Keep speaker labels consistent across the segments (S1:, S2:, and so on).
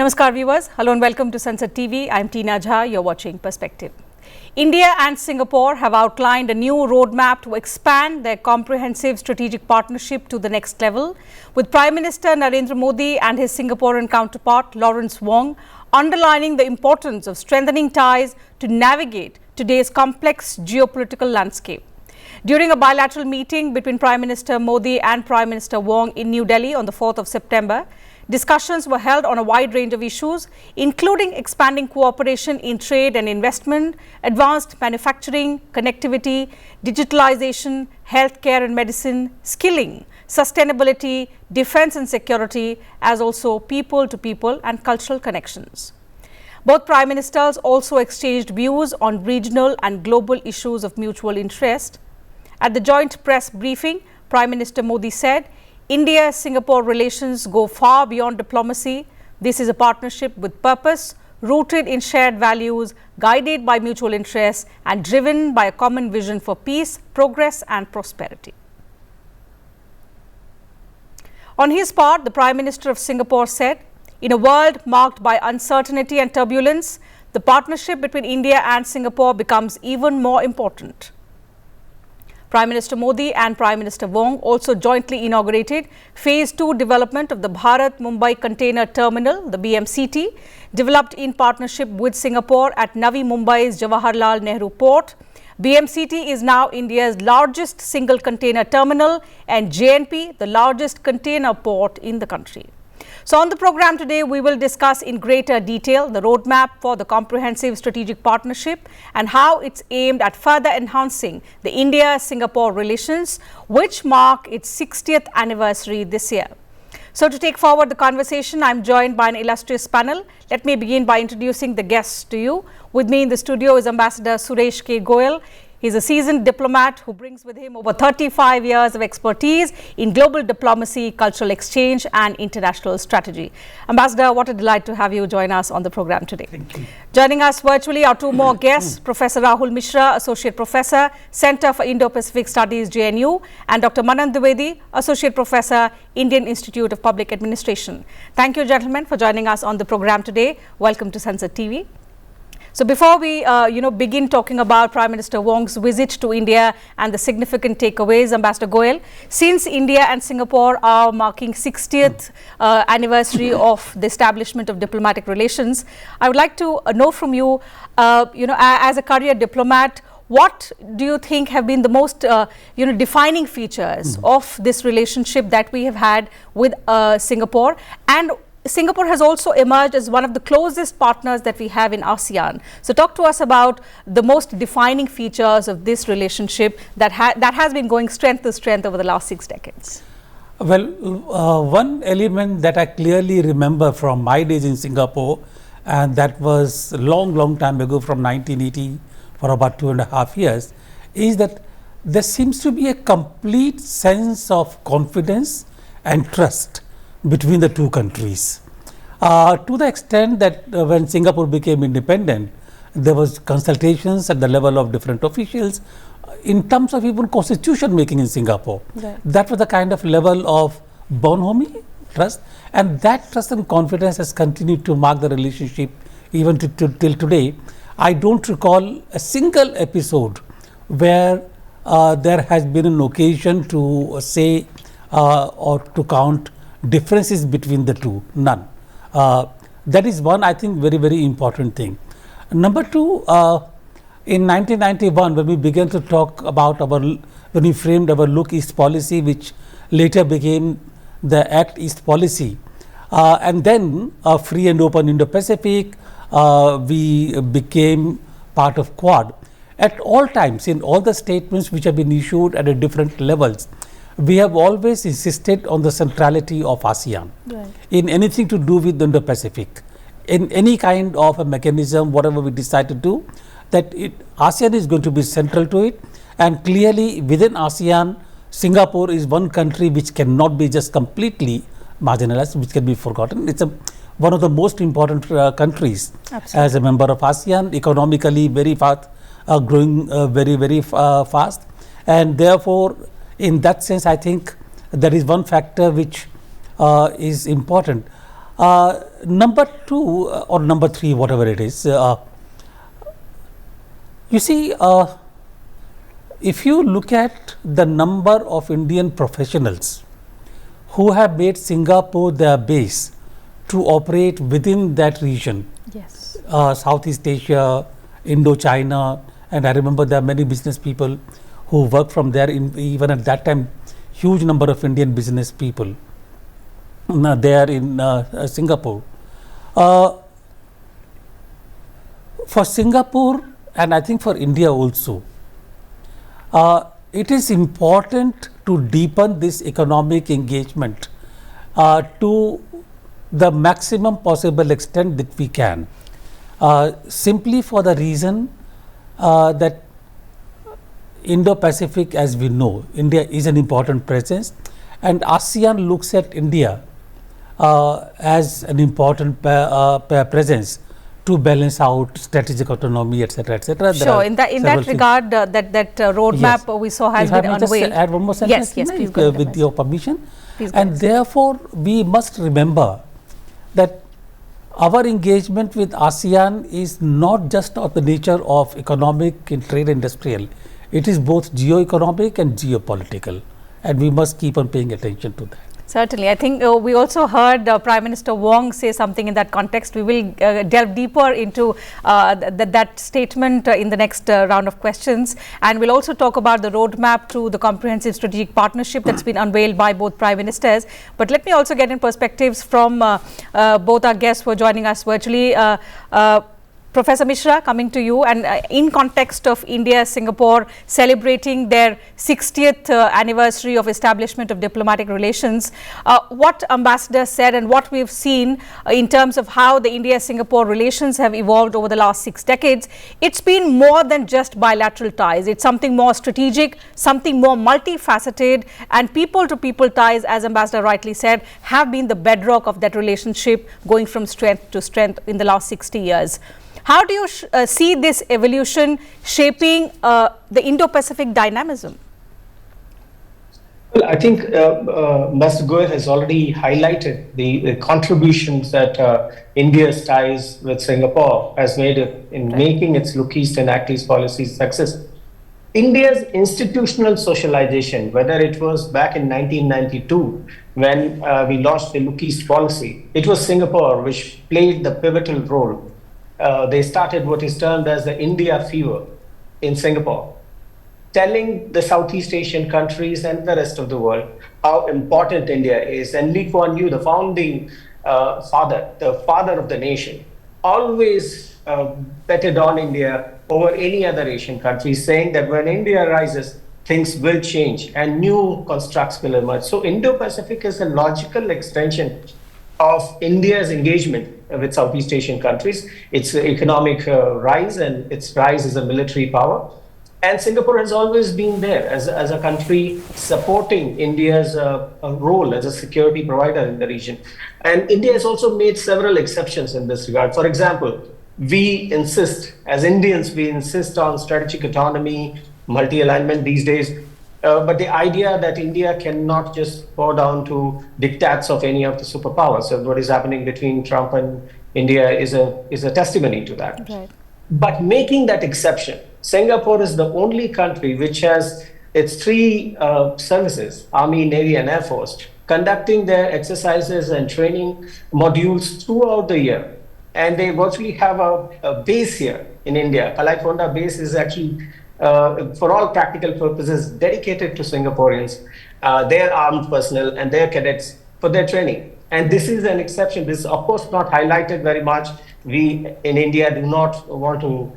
S1: Namaskar viewers, hello and welcome to Sansad TV. I am Tina Jha, you are watching Perspective. India and Singapore have outlined a new roadmap to expand their comprehensive strategic partnership to the next level, with Prime Minister Narendra Modi and his Singaporean counterpart Lawrence Wong underlining the importance of strengthening ties to navigate today's complex geopolitical landscape. During a bilateral meeting between Prime Minister Modi and Prime Minister Wong in New Delhi on the 4th of September, discussions were held on a wide range of issues, including expanding cooperation in trade and investment, advanced manufacturing, connectivity, digitalization, healthcare and medicine, skilling, sustainability, defense and security, as also people-to-people and cultural connections. Both Prime Ministers also exchanged views on regional and global issues of mutual interest. At the joint press briefing, Prime Minister Modi said, India-Singapore relations go far beyond diplomacy. This is a partnership with purpose, rooted in shared values, guided by mutual interests and driven by a common vision for peace, progress and prosperity. On his part, the Prime Minister of Singapore said, in a world marked by uncertainty and turbulence, the partnership between India and Singapore becomes even more important. Prime Minister Modi and Prime Minister Wong also jointly inaugurated Phase 2 development of the Bharat Mumbai Container Terminal, the BMCT, developed in partnership with Singapore at Navi, Mumbai's Jawaharlal Nehru port. BMCT is now India's largest single container terminal and JNP, the largest container port in the country. So on the program today, we will discuss in greater detail the roadmap for the comprehensive strategic partnership and how it's aimed at further enhancing the India-Singapore relations, which mark its 60th anniversary this year. So to take forward the conversation, I'm joined by an illustrious panel. Let me begin by introducing the guests to you. With me in the studio is Ambassador Suresh K. Goyal. He's a seasoned diplomat who brings with him over 35 years of expertise in global diplomacy, cultural exchange and international strategy. Ambassador, what a delight to have you join us on the program today.
S2: Thank you.
S1: Joining us virtually are two more guests, Professor Rahul Mishra, Associate Professor, Center for Indo-Pacific Studies, JNU, and Dr. Manan Dwivedi, Associate Professor, Indian Institute of Public Administration. Thank you, gentlemen, for joining us on the program today. Welcome to Sansad TV. So before we begin talking about Prime Minister Wong's visit to India and the significant takeaways, Ambassador Goyal, since India and Singapore are marking 60th anniversary of the establishment of diplomatic relations, I would like to know from you, as a career diplomat, what do you think have been the most defining features of this relationship that we have had with Singapore? And Singapore has also emerged as one of the closest partners that we have in ASEAN. So talk to us about the most defining features of this relationship that has been going strength to strength over the last 6 decades.
S2: Well, one element that I clearly remember from my days in Singapore, and that was a long time ago, from 1980 for about 2.5 years, is that there seems to be a complete sense of confidence and trust between the two countries. To the extent that when Singapore became independent, there was consultations at the level of different officials in terms of even constitution making in Singapore. Right. That was the kind of level of bonhomie trust, and that trust and confidence has continued to mark the relationship even till today. I don't recall a single episode where there has been an occasion to say or to count differences between the two. None. That is one, I think, very important thing. Number two, in 1991, when we began to talk about when we framed our Look East policy, which later became the Act East policy, and then free and open Indo-Pacific, we became part of Quad. At all times, in all the statements which have been issued at different levels, we have always insisted on the centrality of ASEAN, right, in anything to do with the Indo-Pacific, in any kind of a mechanism, whatever we decide to do, that ASEAN is going to be central to it. And clearly within ASEAN, Singapore is one country which cannot be just completely marginalized, which can be forgotten. It's one of the most important countries. Absolutely. As a member of ASEAN, economically very fast, growing very fast, and therefore in that sense, I think there is one factor which is important. Number two or number three, whatever it is, you see, if you look at the number of Indian professionals who have made Singapore their base to operate within that region,
S1: Yes.
S2: Southeast Asia, Indo-China, and I remember there are many business people who work from there. Even at that time, huge number of Indian business people there in Singapore. For Singapore, and I think for India also, it is important to deepen this economic engagement to the maximum possible extent that we can, simply for the reason that Indo-Pacific, as we know, India is an important presence, and ASEAN looks at India as an important presence to balance out strategic autonomy, etc., etc.
S1: Sure. In that regard, that roadmap we saw has been unveiled.
S2: Just add one more sentence,
S1: yes, please go ahead,
S2: with your permission.
S1: Please go
S2: And
S1: ahead.
S2: therefore, we must remember that our engagement with ASEAN is not just of the nature of economic and trade industrial. It is both geo-economic and geopolitical, and we must keep on paying attention to that.
S1: Certainly. I think we also heard Prime Minister Wong say something in that context. We will delve deeper into that statement in the next round of questions. And we'll also talk about the roadmap to the comprehensive strategic partnership that's been unveiled by both Prime Ministers. But let me also get in perspectives from both our guests who are joining us virtually. Professor Mishra, coming to you, and in context of India, Singapore celebrating their 60th anniversary of establishment of diplomatic relations, what Ambassador said and what we've seen in terms of how the India-Singapore relations have evolved over the last 6 decades, it's been more than just bilateral ties. It's something more strategic, something more multifaceted, and people-to-people ties, as Ambassador rightly said, have been the bedrock of that relationship going from strength to strength in the last 60 years. How do you see this evolution shaping the Indo-Pacific dynamism?
S3: Well, I think Mr. Goel has already highlighted the contributions that India's ties with Singapore has made in making its Look East and Act East policies success. India's institutional socialization, whether it was back in 1992 when we launched the Look East policy, it was Singapore which played the pivotal role. They started what is termed as the India fever in Singapore, telling the Southeast Asian countries and the rest of the world how important India is. And Lee Kuan Yew, the founding father, the father of the nation, always betted on India over any other Asian country, saying that when India rises, things will change and new constructs will emerge. So Indo-Pacific is a logical extension of India's engagement with Southeast Asian countries, its economic rise and its rise as a military power. And Singapore has always been there as a country supporting India's role as a security provider in the region. And India has also made several exceptions in this regard. For example, we insist, as Indians, we insist on strategic autonomy, multi-alignment these days. But the idea that India cannot just bow down to diktats of any of the superpowers. So what is happening between Trump and India is a testimony to that.
S1: Right.
S3: But making that exception, Singapore is the only country which has its three services, Army, Navy, and Air Force, conducting their exercises and training modules throughout the year. And they virtually have a base here in India. Kalaikonda base is actually for all practical purposes, dedicated to Singaporeans, their armed personnel and their cadets for their training. And this is an exception. This is, of course, not highlighted very much. We in India do not want to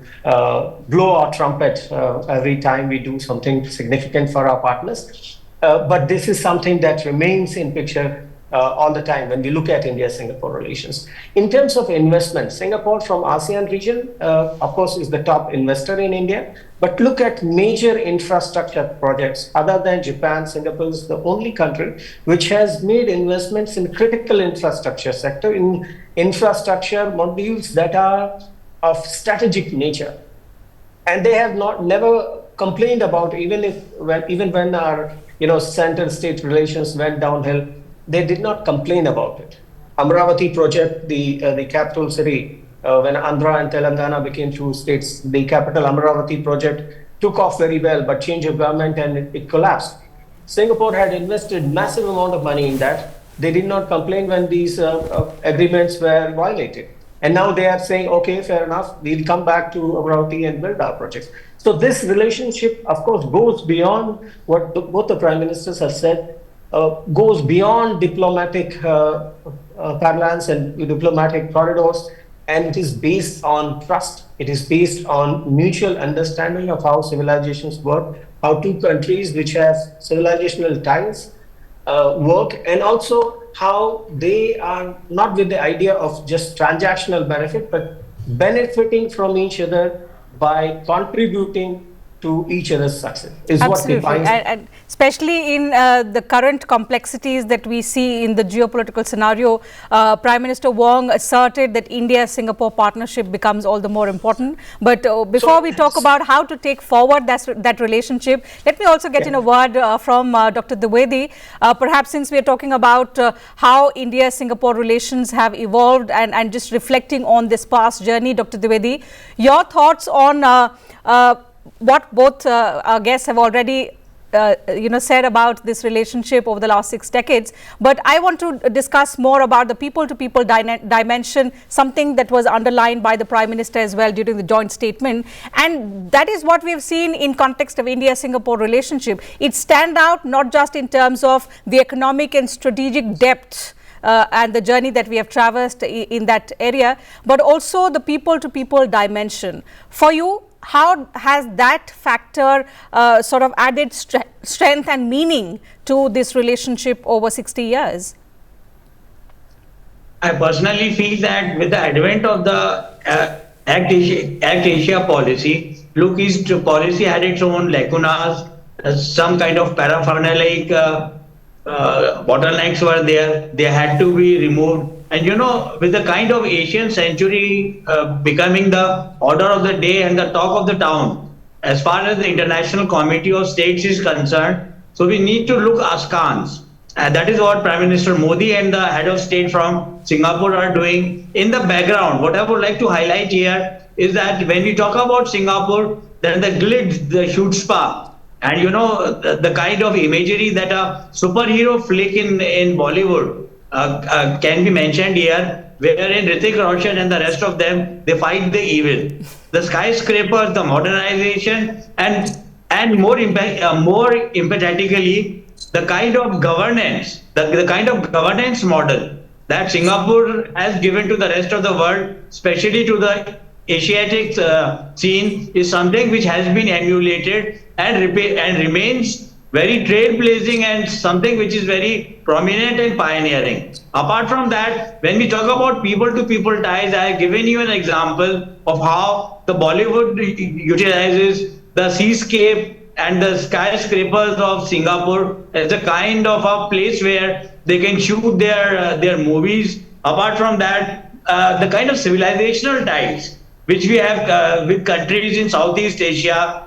S3: blow our trumpet every time we do something significant for our partners. But this is something that remains in picture all the time when we look at India-Singapore relations. In terms of investment, Singapore from ASEAN region, of course, is the top investor in India. But look at major infrastructure projects. Other than Japan, Singapore is the only country which has made investments in critical infrastructure sector, in infrastructure modules that are of strategic nature. And they have never complained about, even when our center-state relations went downhill, they did not complain about it. Amravati project, the capital city, when Andhra and Telangana became two states, the capital Amravati project took off very well, but change of government and it collapsed. Singapore had invested massive amount of money in that. They did not complain when these agreements were violated. And now they are saying, okay, fair enough, we'll come back to Amravati and build our projects. So this relationship, of course, goes beyond what both the prime ministers have said, goes beyond diplomatic parlance and diplomatic corridors, and it is based on trust. It is based on mutual understanding of how civilizations work, how two countries which have civilizational ties work, and also how they are not with the idea of just transactional benefit, but benefiting from each other by contributing to each other's success is
S1: Absolutely.
S3: what defines.
S1: And especially in the current complexities that we see in the geopolitical scenario, Prime Minister Wong asserted that India-Singapore partnership becomes all the more important. But before we talk about how to take forward that relationship, let me also get in a word from Dr. Dwivedi. Perhaps since we are talking about how India-Singapore relations have evolved and just reflecting on this past journey, Dr. Dwivedi, your thoughts on what both our guests have already said about this relationship over the last 6 decades. But I want to discuss more about the people-to-people dimension, something that was underlined by the Prime Minister as well during the joint statement. And that is what we have seen in context of India-Singapore relationship. It stands out not just in terms of the economic and strategic depth and the journey that we have traversed in that area, but also the people-to-people dimension. For you, how has that factor sort of added strength and meaning to this relationship over 60 years?
S4: I personally feel that with the advent of the Act Asia policy, look, East policy had its own lacunas, some kind of paraphernalia bottlenecks were there, they had to be removed. And with the kind of Asian century becoming the order of the day and the talk of the town, as far as the International Committee of States is concerned, so we need to look askance. And that is what Prime Minister Modi and the head of state from Singapore are doing. In the background, what I would like to highlight here is that when we talk about Singapore, then the glitz, the chutzpah, and the kind of imagery that a superhero flick in Bollywood can be mentioned here, wherein Hrithik Roshan and the rest of them, they fight the evil. The skyscrapers, the modernization, and more empathetically, the kind of governance, the kind of governance model that Singapore has given to the rest of the world, especially to the Asiatic scene, is something which has been emulated and remains very trailblazing and something which is very prominent and pioneering. Apart from that, when we talk about people-to-people ties, I have given you an example of how the Bollywood utilizes the seascape and the skyscrapers of Singapore as a kind of a place where they can shoot their movies. Apart from that, the kind of civilizational ties which we have with countries in Southeast Asia,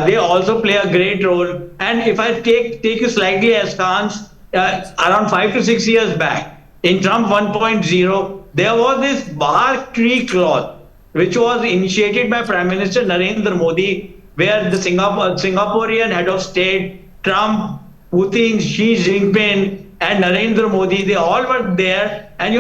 S4: they also play a great role. And if I take you slightly askance, around 5 to 6 years back, in Trump 1.0, there was this Bahar tree cloth, which was initiated by Prime Minister Narendra Modi, where the Singaporean head of state, Trump, Putin, Xi Jinping, and Narendra Modi, they all were there. And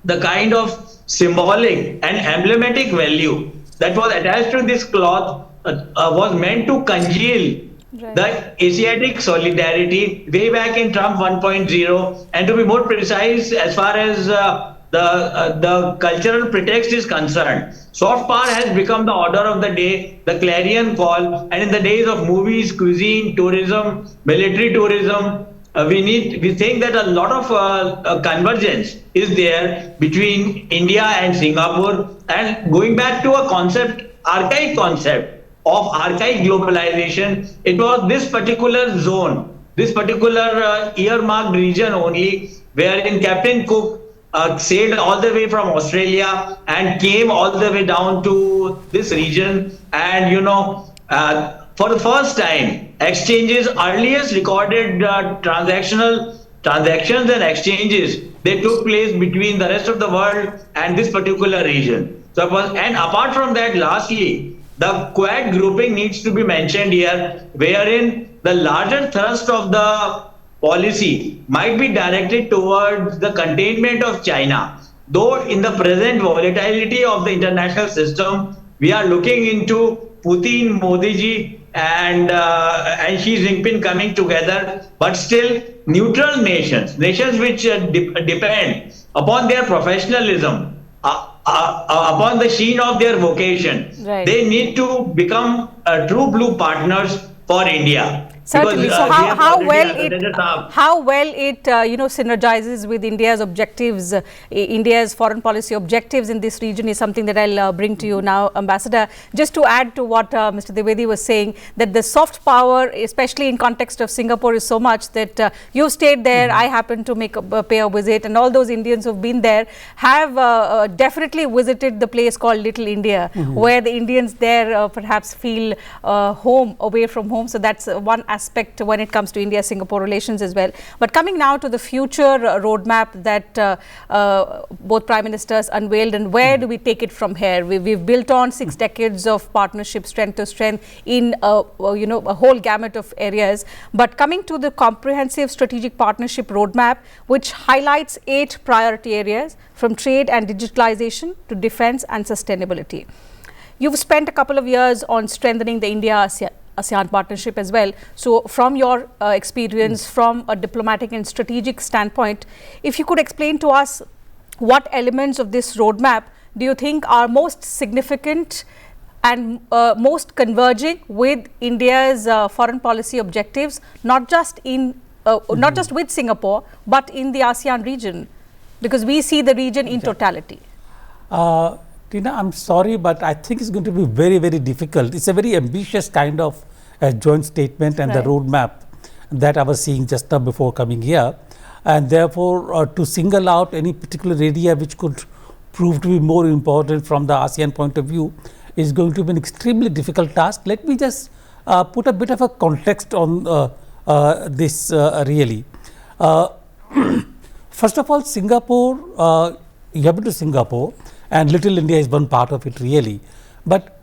S4: the kind of symbolic and emblematic value that was attached to this cloth was meant to congeal the Asiatic solidarity way back in Trump 1.0. And to be more precise, as far as the cultural pretext is concerned, soft power has become the order of the day, the clarion call. And in the days of movies, cuisine, tourism, military tourism, we think that a lot of convergence is there between India and Singapore. And going back to a archaic concept of archaic globalization, it was this particular zone, this particular earmarked region only, wherein Captain Cook sailed all the way from Australia and came all the way down to this region. And for the first time, exchanges, earliest recorded transactions and exchanges they took place between the rest of the world and this particular region. So, and apart from that, lastly, the Quad grouping needs to be mentioned here, wherein the larger thrust of the policy might be directed towards the containment of China. Though in the present volatility of the international system, we are looking into Putin, Modi ji, and Xi Jinping coming together, but still neutral nations, nations which depend upon their professionalism, upon the sheen of their vocation,
S1: Right.
S4: they need to become true blue partners for India.
S1: Certainly.
S4: Because,
S1: So
S4: we have
S1: how
S4: already
S1: well
S4: asserted
S1: it
S4: the-
S1: synergizes with India's objectives, India's foreign policy objectives in this region is something that I'll bring to you now, Ambassador. Just to add to what Mr. Dwivedi was saying, that the soft power, especially in context of Singapore, is so much that you stayed there. I happened to pay a visit, and all those Indians who've been there have definitely visited the place called Little India, where the Indians there perhaps feel home away from home. So that's one aspect when it comes to India-Singapore relations as well. But coming now to the future roadmap that both Prime Ministers unveiled, and where do we take it from here? We've built on 6 decades of partnership, strength to strength in a whole gamut of areas. But coming to the comprehensive strategic partnership roadmap, which highlights 8 priority areas from trade and digitalization to defense and sustainability. You've spent a couple of years on strengthening the India-ASEAN partnership as well. So from your experience, from a diplomatic and strategic standpoint, if you could explain to us what elements of this roadmap do you think are most significant and most converging with India's foreign policy objectives, not just with Singapore, but in the ASEAN region, because we see the region in totality.
S2: Tina, I'm sorry, but I think it's going to be very, very difficult. It's a very ambitious kind of joint statement and the roadmap that I was seeing just now before coming here. And therefore, to single out any particular area which could prove to be more important from the ASEAN point of view is going to be an extremely difficult task. Let me just put a bit of a context on this really. First of all, Singapore, you have been to Singapore, and Little India is one part of it really. But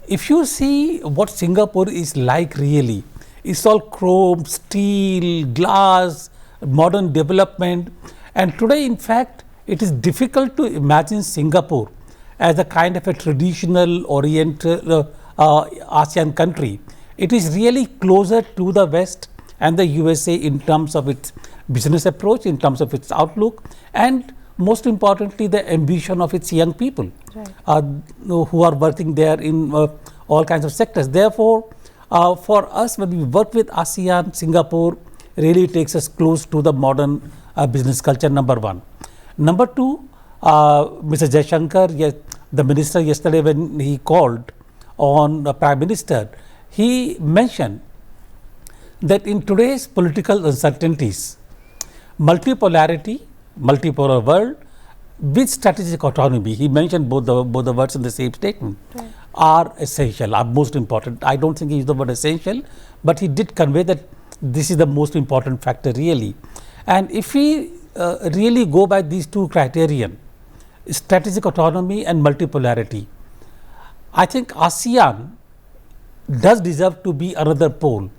S2: if you see what Singapore is like really, it's all chrome, steel, glass, modern development. And today, in fact, it is difficult to imagine Singapore as a kind of a traditional oriental ASEAN country. It is really closer to the West and the USA in terms of its business approach, in terms of its outlook, and most importantly, the ambition of its young people who are working there in all kinds of sectors. Therefore, for us, when we work with ASEAN, Singapore really takes us close to the modern business culture, number one. Number two, Mr. Jaishankar, the minister yesterday when he called on the Prime Minister, he mentioned that in today's political uncertainties, multipolarity, multipolar world with strategic autonomy, he mentioned both the words in the same statement, are essential, are most important. I don't think he used the word essential, but he did convey that this is the most important factor really. And if we really go by these two criterion, strategic autonomy and multipolarity, I think ASEAN does deserve to be another pole,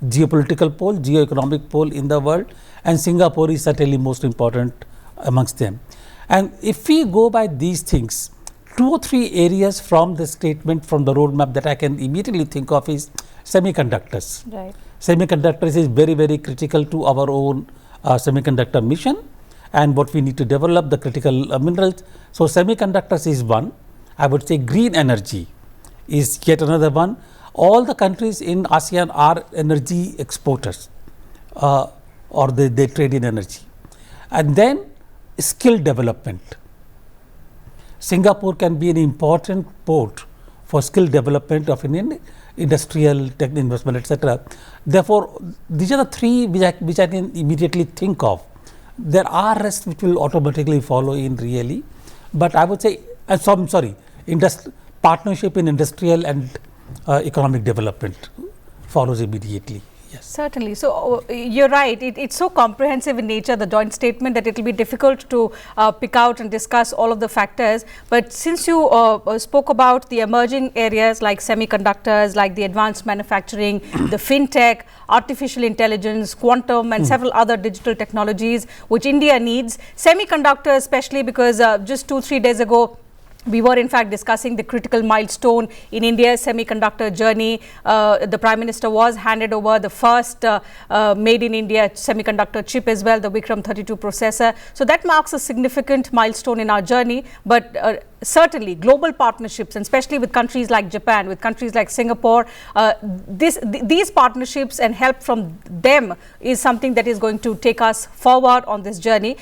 S2: geopolitical pole, geo-economic pole in the world, and Singapore is certainly most important amongst them. And if we go by these things, 2 or 3 areas from the statement, from the roadmap that I can immediately think of is semiconductors.
S1: Right.
S2: Semiconductors is very, very critical to our own semiconductor mission and what we need to develop, the critical minerals. So semiconductors is one. I would say green energy is yet another one. All the countries in ASEAN are energy exporters or they trade in energy. And then skill development. Singapore can be an important port for skill development of Indian industrial tech investment, etc. Therefore, these are the 3 which I can immediately think of. There are rest which will automatically follow in really, but I would say, partnership in industrial and economic development follows immediately. Yeah.
S1: Certainly. So you're right. It's so comprehensive in nature, the joint statement, that it will be difficult to pick out and discuss all of the factors. But since you spoke about the emerging areas like semiconductors, like the advanced manufacturing, the fintech, artificial intelligence, quantum, and several other digital technologies which India needs, semiconductors especially, because just 2-3 days ago, we were in fact discussing the critical milestone in India's semiconductor journey. The Prime Minister was handed over the first made in India semiconductor chip as well, the Vikram 32 processor. So that marks a significant milestone in our journey. But certainly global partnerships, and especially with countries like Japan, with countries like Singapore, these partnerships and help from them is something that is going to take us forward on this journey.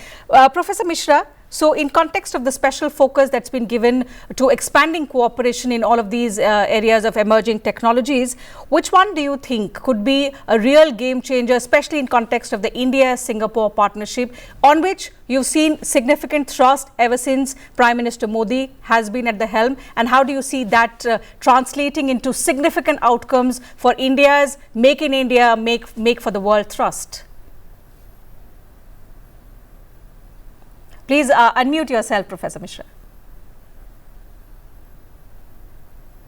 S1: Professor Mishra, so in context of the special focus that's been given to expanding cooperation in all of these areas of emerging technologies, which one do you think could be a real game changer, especially in context of the India-Singapore partnership, on which you've seen significant thrust ever since Prime Minister Modi has been at the helm? And how do you see that translating into significant outcomes for India's Make in India, Make for the World thrust? Please unmute yourself, Professor Mishra.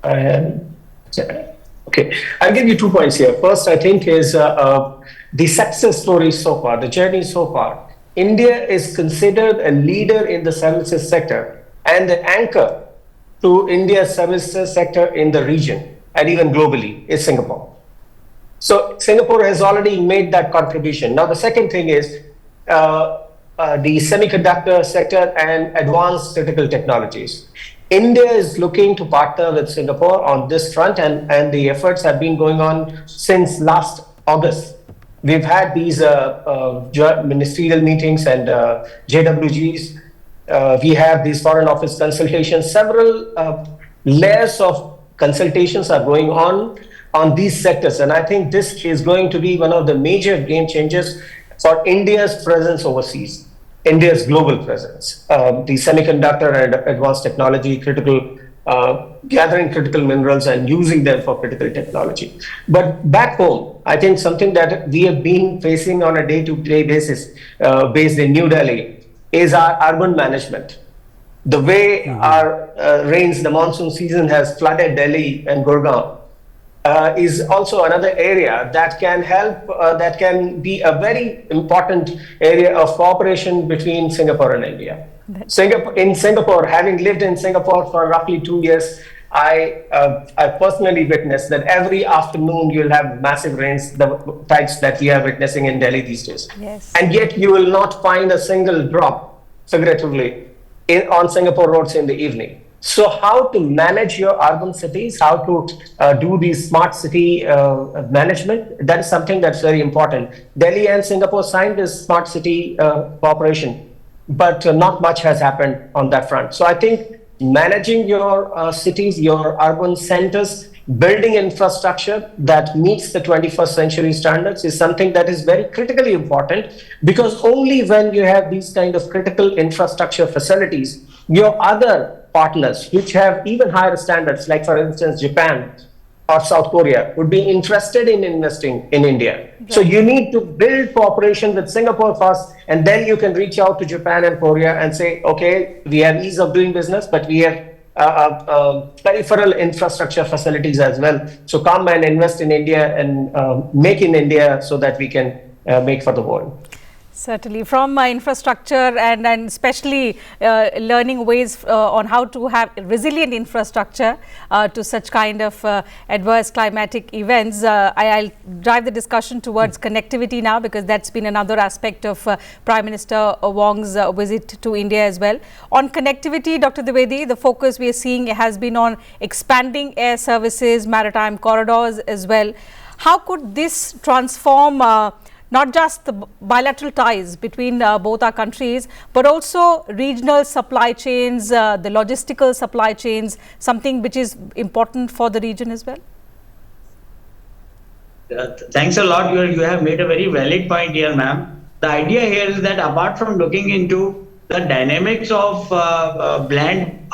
S3: Okay, I'll give you 2 points here. First, I think is the success story so far, the journey so far. India is considered a leader in the services sector and the anchor to India's services sector in the region and even globally is Singapore. So Singapore has already made that contribution. Now, the second thing is the semiconductor sector and advanced critical technologies. India is looking to partner with Singapore on this front, and the efforts have been going on since last August. We've had these ministerial meetings and JWGs. We have these foreign office consultations. Several layers of consultations are going on these sectors, and I think this is going to be one of the major game changers for India's presence overseas, India's global presence. The semiconductor and advanced technology, gathering critical minerals and using them for critical technology. But back home, I think something that we have been facing on a day-to-day basis based in New Delhi is our urban management. The way our rains, the monsoon season has flooded Delhi and Gurgaon, is also another area that can help, that can be a very important area of cooperation between Singapore and India. In Singapore, having lived in Singapore for roughly 2 years, I personally witnessed that every afternoon you'll have massive rains, the types that we are witnessing in Delhi these days.
S1: Yes.
S3: And yet you will not find a single drop, figuratively, on Singapore roads in the evening. So how to manage your urban cities, how to do the smart city management, that is something that's very important. Delhi and Singapore signed this smart city cooperation, but not much has happened on that front. So I think managing your cities, your urban centers, building infrastructure that meets the 21st century standards is something that is very critically important, because only when you have these kind of critical infrastructure facilities, your other partners which have even higher standards, like for instance Japan or South Korea, would be interested in investing in India. Right. So you need to build cooperation with Singapore first, and then you can reach out to Japan and Korea and say, okay, we have ease of doing business, but we have peripheral infrastructure facilities as well. So come and invest in India and make in India so that we can make for the world.
S1: Certainly, from infrastructure and especially learning ways on how to have resilient infrastructure to such kind of adverse climatic events. I'll drive the discussion towards connectivity now, because that's been another aspect of Prime Minister Wong's visit to India as well. On connectivity, Dr. Dwivedi, the focus we are seeing has been on expanding air services, maritime corridors as well. How could this transform not just the bilateral ties between both our countries, but also regional supply chains, the logistical supply chains, something which is important for the region as well?
S4: Thanks a lot. You have made a very valid point here, ma'am. The idea here is that apart from looking into the dynamics of bland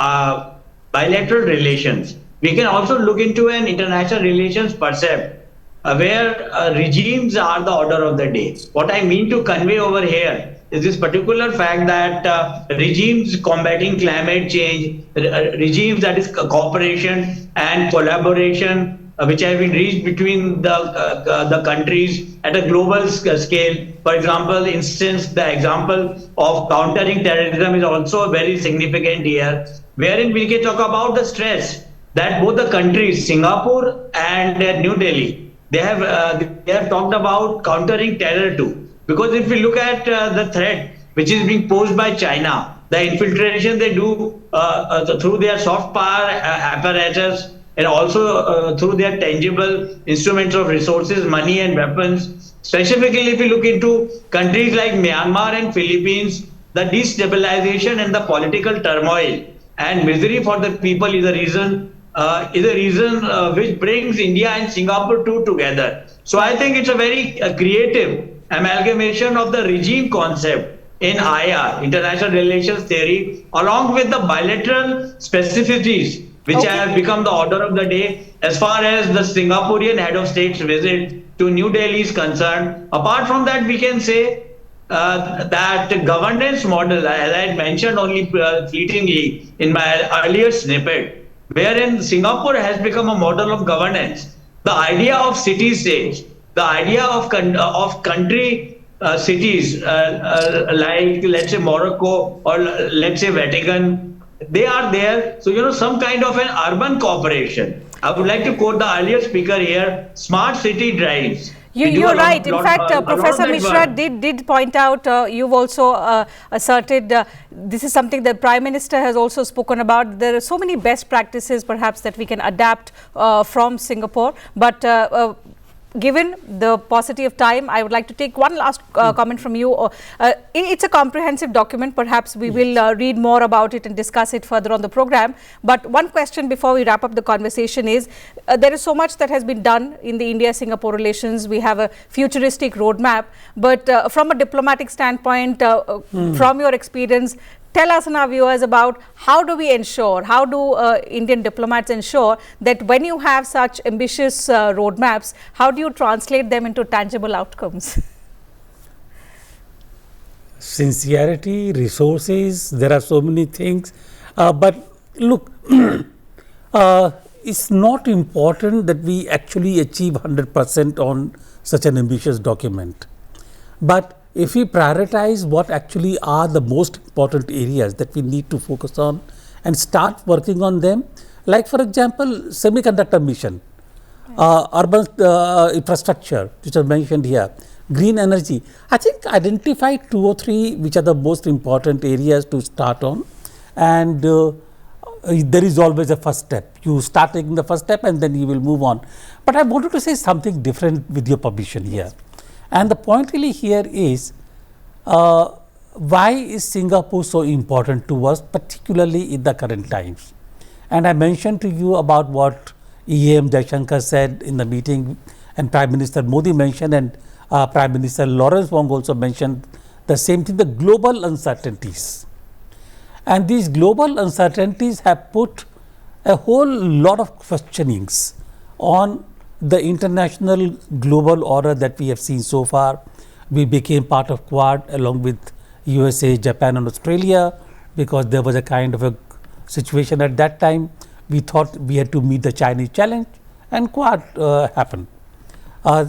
S4: bilateral relations, we can also look into an international relations percept. where regimes are the order of the day. What I mean to convey over here is this particular fact that regimes combating climate change, regimes that is cooperation and collaboration, which have been reached between the countries at a global scale. For example, the example of countering terrorism is also very significant here, wherein we can talk about the stress that both the countries, Singapore and New Delhi, they have talked about countering terror too. Because if we look at the threat which is being posed by China, the infiltration they do through their soft power apparatus and also through their tangible instruments of resources, money and weapons. Specifically, if we look into countries like Myanmar and Philippines, the destabilization and the political turmoil and misery for the people is a reason which brings India and Singapore two together. So I think it's a very creative amalgamation of the regime concept in IR, international relations theory, along with the bilateral specificities which have become the order of the day as far as the Singaporean head of state's visit to New Delhi is concerned. Apart from that, we can say that governance model, as I had mentioned only fleetingly in my earlier snippet, wherein Singapore has become a model of governance. The idea of city-states, the idea of country cities like, let's say, Morocco or let's say Vatican, they are there. So, some kind of an urban cooperation. I would like to quote the earlier speaker here, smart city drives.
S1: You're right. In fact, Professor Mishra did point out, you've also asserted, this is something that Prime Minister has also spoken about. There are so many best practices perhaps that we can adapt from Singapore. But given the paucity of time, I would like to take one last comment from you. It's a comprehensive document. Perhaps we will read more about it and discuss it further on the program. But one question before we wrap up the conversation is, there is so much that has been done in the India-Singapore relations. We have a futuristic roadmap. But from a diplomatic standpoint, from your experience, tell us and our viewers about how do we ensure, how do Indian diplomats ensure that when you have such ambitious roadmaps, how do you translate them into tangible outcomes?
S2: Sincerity, resources, there are so many things. But look, it's not important that we actually achieve 100% on such an ambitious document. But if we prioritize what actually are the most important areas that we need to focus on and start working on them, like for example, semiconductor mission, urban infrastructure, which was mentioned here, green energy, I think identify 2 or 3 which are the most important areas to start on, and there is always a first step. You start taking the first step and then you will move on. But I wanted to say something different with your permission here. And the point really here is, why is Singapore so important to us, particularly in the current times? And I mentioned to you about what EAM Jaishankar said in the meeting, and Prime Minister Modi mentioned, and Prime Minister Lawrence Wong also mentioned the same thing, the global uncertainties. And these global uncertainties have put a whole lot of questionings on the international global order that we have seen so far. We became part of Quad along with USA, Japan and Australia because there was a kind of a situation at that time. We thought we had to meet the Chinese challenge, and Quad happened.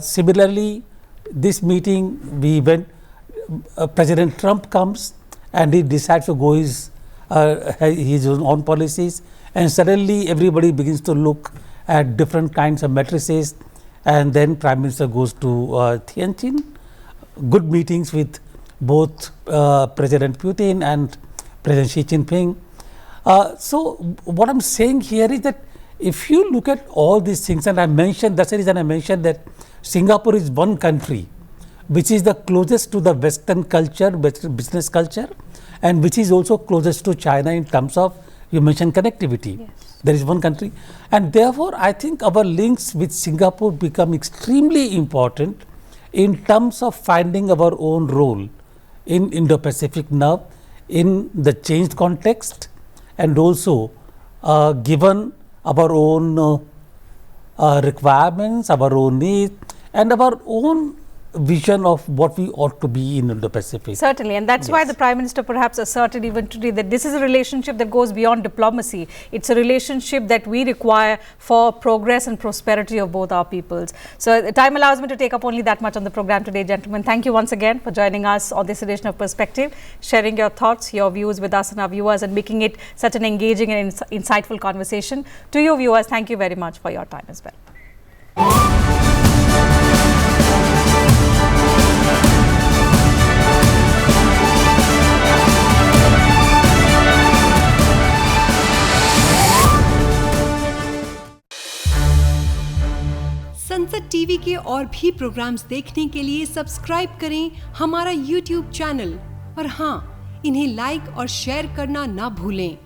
S2: Similarly, this meeting we went, President Trump comes and he decides to go his own policies, and suddenly everybody begins to look at different kinds of matrices, and then Prime Minister goes to Tianjin. Good meetings with both President Putin and President Xi Jinping. So what I'm saying here is that if you look at all these things, and I mentioned, that's the reason I mentioned that Singapore is one country which is the closest to the Western culture, business culture, and which is also closest to China in terms of, you mentioned connectivity. Yes. There is one country, and therefore I think our links with Singapore become extremely important in terms of finding our own role in Indo-Pacific now in the changed context, and also given our own requirements, our own needs, and our own vision of what we ought to be in Indo-Pacific.
S1: Certainly, and that's why the Prime Minister perhaps asserted even today that this is a relationship that goes beyond diplomacy. It's a relationship that we require for progress and prosperity of both our peoples. So time allows me to take up only that much on the program today, gentlemen. Thank you once again for joining us on this edition of Perspective, sharing your thoughts, your views with us and our viewers, and making it such an engaging and insightful conversation. To you viewers, thank you very much for your time as well.
S5: संसद TV के और भी programmes देखने के लिए subscribe करें हमारा YouTube channel और हाँ, इन्हें लाइक और शेयर करना ना भूलें।